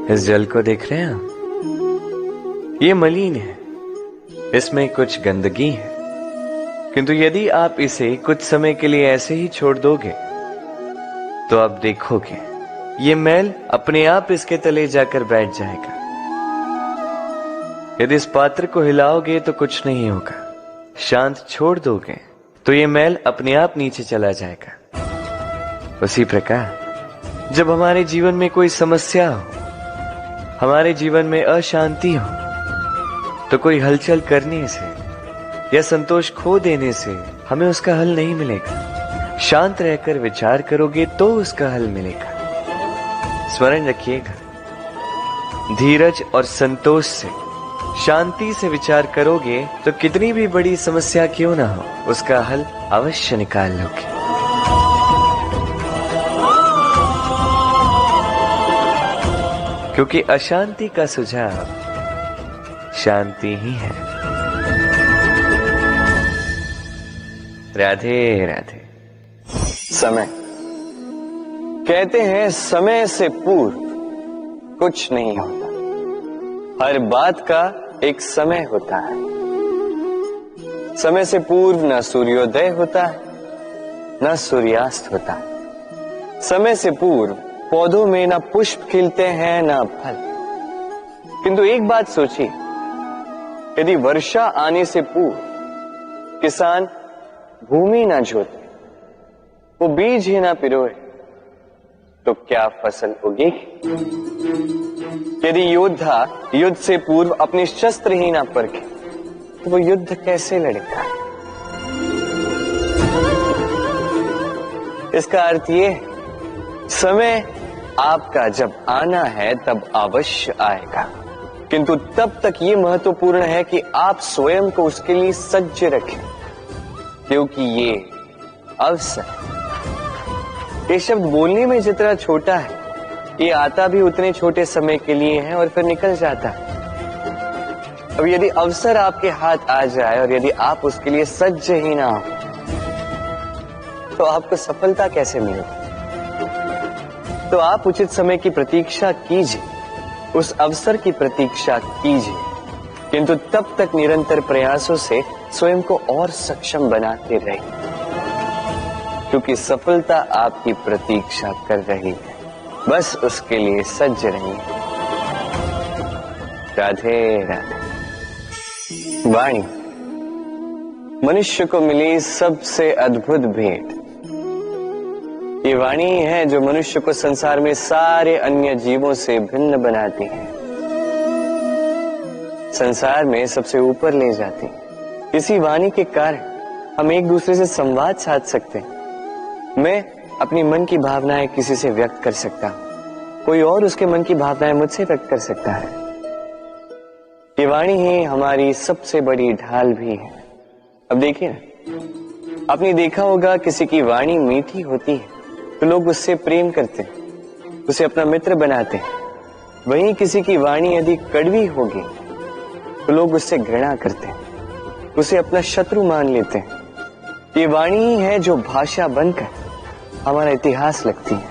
इस जल को देख रहे हैं आप? ये मलिन है, इसमें कुछ गंदगी है, किंतु यदि आप इसे कुछ समय के लिए ऐसे ही छोड़ दोगे तो आप देखोगे ये मैल अपने आप इसके तले जाकर बैठ जाएगा। यदि इस पात्र को हिलाओगे तो कुछ नहीं होगा, शांत छोड़ दोगे तो ये मैल अपने आप नीचे चला जाएगा। उसी प्रकार जब हमारे जीवन में कोई समस्या हो, हमारे जीवन में अशांति हो, तो कोई हलचल करने से या संतोष खो देने से हमें उसका हल नहीं मिलेगा। शांत रहकर विचार करोगे तो उसका हल मिलेगा। स्मरण रखिएगा, धीरज और संतोष से, शांति से विचार करोगे तो कितनी भी बड़ी समस्या क्यों ना हो, उसका हल अवश्य निकाल लोगे। क्योंकि अशांति का सुझाव शांति ही है। राधे राधे। समय, कहते हैं समय से पूर्व कुछ नहीं होता, हर बात का एक समय होता है। समय से पूर्व न सूर्योदय होता है, न सूर्यास्त होता है। समय से पूर्व पौधों में न पुष्प खिलते हैं न फल। किंतु एक बात सोचिए, यदि वर्षा आने से पूर्व किसान भूमि ना जोते, वो बीज ही ना पिरोए, तो क्या फसल उगेगी? यदि योद्धा युद्ध से पूर्व अपने शस्त्र ही ना परखे, तो वो युद्ध कैसे लड़ेगा? इसका अर्थ ये, समय आपका जब आना है तब अवश्य आएगा, किंतु तब तक ये महत्वपूर्ण है कि आप स्वयं को उसके लिए सज्ज रखें, क्योंकि ये अवसर, ये शब्द बोलने में जितना छोटा है, ये आता भी उतने छोटे समय के लिए है और फिर निकल जाता है। अब यदि अवसर आपके हाथ आ जाए और यदि आप उसके लिए सज्ज ही ना हो, तो आपको सफलता कैसे मिलेगी? तो आप उचित समय की प्रतीक्षा कीजिए, उस अवसर की प्रतीक्षा कीजिए, किंतु तब तक निरंतर प्रयासों से स्वयं को और सक्षम बनाते रहिए, क्योंकि सफलता आपकी प्रतीक्षा कर रही है। बस उसके लिए सज्ज रहिए। राधे राधे। वाणी मनुष्य को मिली सबसे अद्भुत भेंट। ये वाणी है जो मनुष्य को संसार में सारे अन्य जीवों से भिन्न बनाती है, संसार में सबसे ऊपर ले जाती है। इसी वाणी के कारण हम एक दूसरे से संवाद साध सकते हैं। मैं अपनी मन की भावनाएं किसी से व्यक्त कर सकता हूं, कोई और उसके मन की भावनाएं मुझसे व्यक्त कर सकता है। ये वाणी ही हमारी सबसे बड़ी ढाल भी है। अब देखिए ना, आपने देखा होगा किसी की वाणी मीठी होती है तो लोग उससे प्रेम करते हैं, उसे अपना मित्र बनाते हैं। वहीं किसी की वाणी यदि कड़वी होगी तो लोग उससे घृणा करते हैं, उसे अपना शत्रु मान लेते हैं। ये वाणी ही है जो भाषा बनकर हमारा इतिहास लगती है।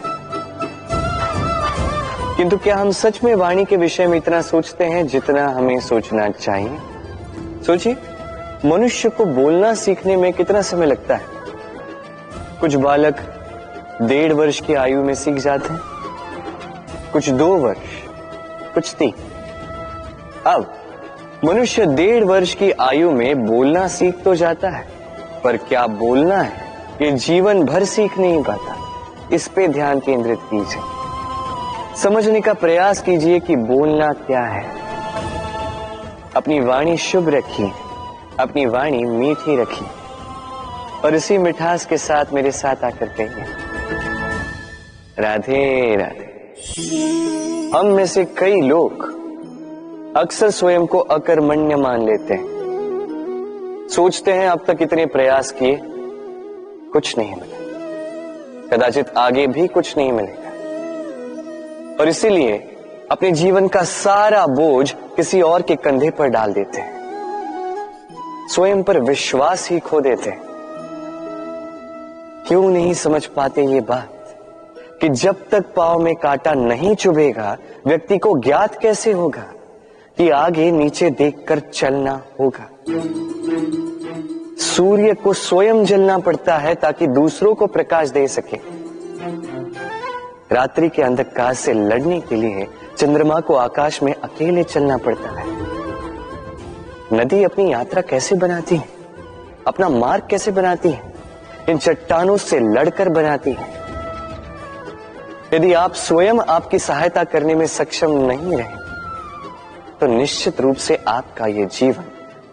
किंतु क्या हम सच में वाणी के विषय में इतना सोचते हैं जितना हमें सोचना चाहिए? सोचिए, मनुष्य को बोलना सीखने में कितना समय लगता है। कुछ बालक 1.5 वर्ष की आयु में सीख जाते हैं, कुछ 2 वर्ष, कुछ 3। अब मनुष्य 1.5 वर्ष की आयु में बोलना सीख तो जाता है, पर क्या बोलना है ये जीवन भर सीख नहीं पाता। इस पे ध्यान केंद्रित कीजिए, समझने का प्रयास कीजिए कि बोलना क्या है। अपनी वाणी शुभ रखिए, अपनी वाणी मीठी रखिए, और इसी मिठास के साथ मेरे साथ आकर कहिए, राधे राधे। हम में से कई लोग अक्सर स्वयं को अकर्मण्य मान लेते हैं। सोचते हैं अब तक इतने प्रयास किए, कुछ नहीं मिला, कदाचित आगे भी कुछ नहीं मिलेगा, और इसीलिए अपने जीवन का सारा बोझ किसी और के कंधे पर डाल देते हैं, स्वयं पर विश्वास ही खो देते हैं। क्यों नहीं समझ पाते ये बात? कि जब तक पांव में कांटा नहीं चुभेगा व्यक्ति को ज्ञात कैसे होगा कि आगे नीचे देखकर चलना होगा। सूर्य को स्वयं जलना पड़ता है ताकि दूसरों को प्रकाश दे सके। रात्रि के अंधकार से लड़ने के लिए चंद्रमा को आकाश में अकेले चलना पड़ता है। नदी अपनी यात्रा कैसे बनाती है, अपना मार्ग कैसे बनाती है? इन चट्टानों से लड़कर बनाती है। यदि आप स्वयं आपकी सहायता करने में सक्षम नहीं रहे तो निश्चित रूप से आपका यह जीवन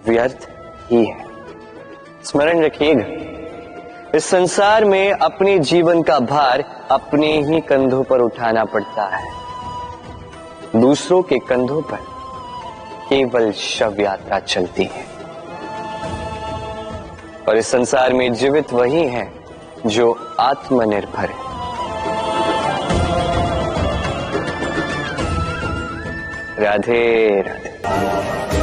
व्यर्थ ही है। स्मरण रखिएगा, इस संसार में अपने जीवन का भार अपने ही कंधों पर उठाना पड़ता है। दूसरों के कंधों पर केवल शव यात्रा चलती है। और इस संसार में जीवित वही है जो आत्मनिर्भर है। राधे राधे।